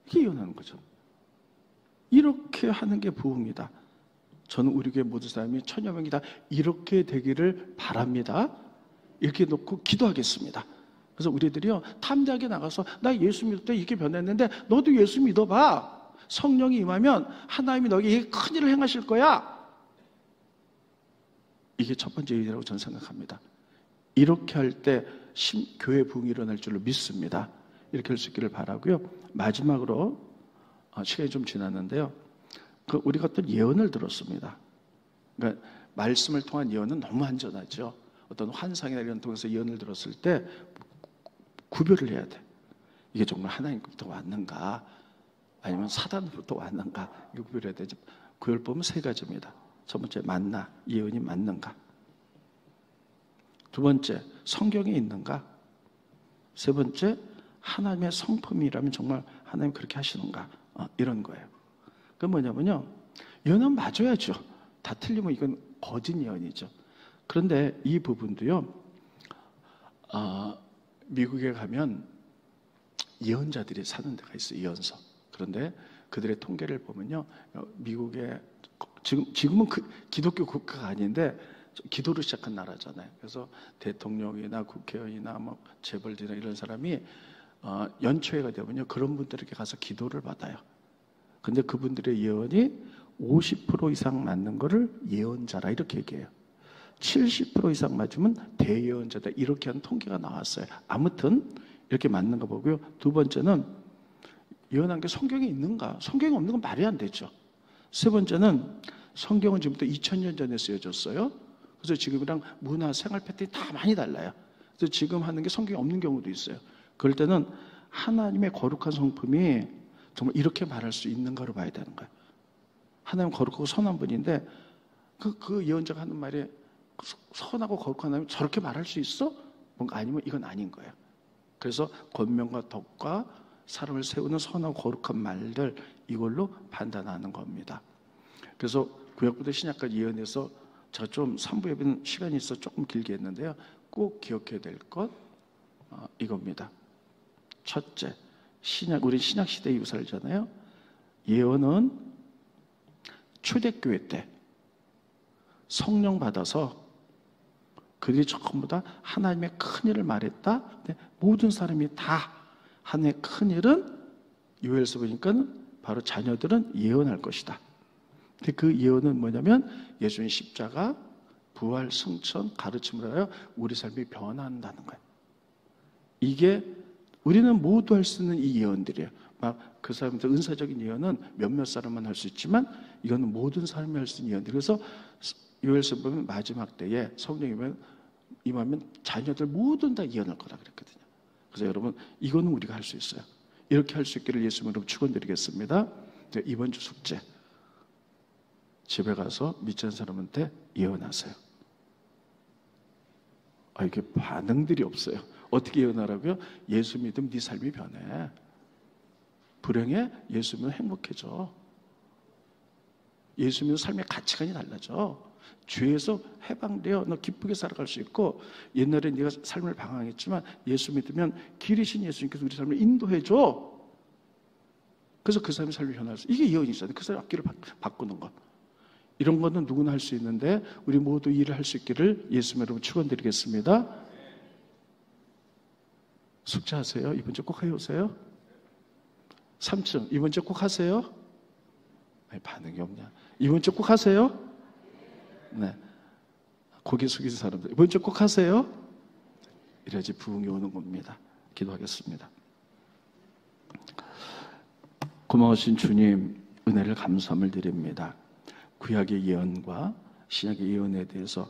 이게 예언하는 거죠. 이렇게 하는 게 부흥이다. 저는 우리 교회 모든 사람이 1000여 명이 다 이렇게 되기를 바랍니다. 이렇게 놓고 기도하겠습니다. 그래서 우리들이요, 탐대하게 나가서 나 예수 믿을 때 이렇게 변했는데 너도 예수 믿어봐. 성령이 임하면 하나님이 너에게 큰 일을 행하실 거야. 이게 첫 번째 일이라고 저는 생각합니다. 이렇게 할 때 교회 부흥이 일어날 줄로 믿습니다. 이렇게 할 수 있기를 바라고요. 마지막으로 시간이 좀 지났는데요, 우리가 어떤 예언을 들었습니다. 그러니까 말씀을 통한 예언은 너무 안전하죠. 어떤 환상이나 이런 통해서 예언을 들었을 때 구별을 해야 돼. 이게 정말 하나님부터 왔는가, 아니면 사단으로부터 왔는가, 이거 구별해야 되죠. 구별법은 3가지입니다. 첫 번째, 맞나, 예언이 맞는가. 두 번째, 성경에 있는가. 세 번째, 하나님의 성품이라면 정말 하나님 그렇게 하시는가, 이런 거예요. 그건 뭐냐면요, 예언은 맞아야죠. 다 틀리면 이건 거짓 예언이죠. 그런데 이 부분도요, 미국에 가면 예언자들이 사는 데가 있어요, 예언서. 그런데 그들의 통계를 보면요, 미국에 지금은 기독교 국가가 아닌데 기도를 시작한 나라잖아요. 그래서 대통령이나 국회의원이나 재벌들이나 이런 사람이 연초회가 되면요, 그런 분들에게 가서 기도를 받아요. 근데 그분들의 예언이 50% 이상 맞는 거를 예언자라 이렇게 얘기해요. 70% 이상 맞으면 대예언자다, 이렇게 하는 통계가 나왔어요. 아무튼 이렇게 맞는 거 보고요. 두 번째는 예언한 게 성경에 있는가? 성경에 없는 건 말이 안 되죠. 세 번째는 성경은 지금부터 2000년 전에 쓰여졌어요. 그래서 지금이랑 문화, 생활 패턴이 다 많이 달라요. 그래서 지금 하는 게 성경에 없는 경우도 있어요. 그럴 때는 하나님의 거룩한 성품이 정말 이렇게 말할 수 있는가로 봐야 되는 거예요. 하나님 거룩하고 선한 분인데 그 예언자가 하는 말에 선하고 거룩한 하나님이 저렇게 말할 수 있어? 뭔가 아니면 이건 아닌 거예요. 그래서 권면과 덕과 사람을 세우는 선하고 거룩한 말들, 이걸로 판단하는 겁니다. 그래서 구약부터 신약까지 예언해서 제가 좀 3부 예배는 시간이 있어 조금 길게 했는데요. 꼭 기억해야 될 것 이겁니다. 첫째, 우리 신약 시대 이후 살잖아요. 예언은 초대교회 때 성령 받아서 그들이 전부 다 하나님의 큰 일을 말했다. 근데 모든 사람이 다 하나님의 큰 일은 요엘서 보니까 바로 자녀들은 예언할 것이다. 근데 그 예언은 뭐냐면 예수님 십자가, 부활, 승천, 가르침을 하여 우리 삶이 변한다는 거예요. 이게 우리는 모두 할 수 있는 이 예언들이에요. 막 그 사람들 은사적인 예언은 몇몇 사람만 할 수 있지만 이거는 모든 사람이 할 수 있는 예언들. 그래서 요엘서 보면 마지막 때에 성령이 임하면 자녀들 모든 다 예언할 거라 그랬거든요. 그래서 여러분 이거는 우리가 할 수 있어요. 이렇게 할 수 있기를 예수님으로 축원드리겠습니다. 이번 주 숙제, 집에 가서 믿지 않는 사람한테 예언하세요. 이게 반응들이 없어요. 어떻게 예언하라고요? 예수 믿으면 네 삶이 변해. 불행해? 예수 믿으면 행복해져. 예수 믿으면 삶의 가치관이 달라져. 죄에서 해방되어 너 기쁘게 살아갈 수 있고, 옛날에 네가 삶을 방황했지만 예수 믿으면 길이신 예수님께서 우리 삶을 인도해줘. 그래서 그 사람의 삶이 변할 수, 이게 예언이잖아요. 그 사람의 앞길을 바꾸는 것. 이런 거는 누구나 할 수 있는데 우리 모두 일을 할 수 있기를 예수님 여러분 축원드리겠습니다. 숙제하세요. 이번 주 꼭 해오세요. 3층 이번 주 꼭 하세요. 반응이 없냐. 이번 주 꼭 하세요. 네, 고개 숙이는 사람들 이번 주 꼭 하세요. 이래야지 부흥이 오는 겁니다. 기도하겠습니다. 고마우신 주님, 은혜를 감사함을 드립니다. 구약의 예언과 신약의 예언에 대해서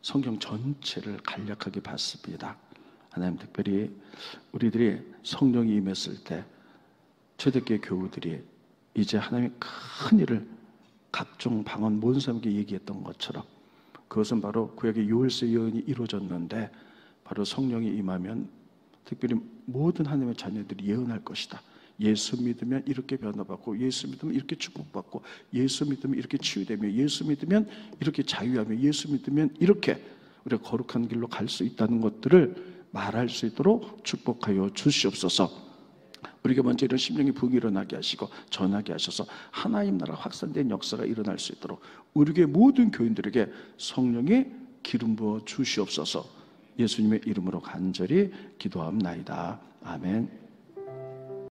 성경 전체를 간략하게 봤습니다. 하나님, 특별히 우리들이 성령이 임했을 때 초대교회 교우들이 이제 하나님의 큰 일을 각종 방언 모든 사람에게 얘기했던 것처럼, 그것은 바로 구약의 요엘서 예언이 이루어졌는데 바로 성령이 임하면 특별히 모든 하나님의 자녀들이 예언할 것이다. 예수 믿으면 이렇게 변화받고, 예수 믿으면 이렇게 축복받고, 예수 믿으면 이렇게 치유되며, 예수 믿으면 이렇게 자유하며, 예수 믿으면 이렇게 우리가 거룩한 길로 갈 수 있다는 것들을 말할 수 있도록 축복하여 주시옵소서. 우리가 먼저 이런 심령의 부흥이 일어나게 하시고 전하게 하셔서 하나님 나라 확산된 역사가 일어날 수 있도록 우리의 모든 교인들에게 성령의 기름 부어 주시옵소서. 예수님의 이름으로 간절히 기도합나이다. 아멘.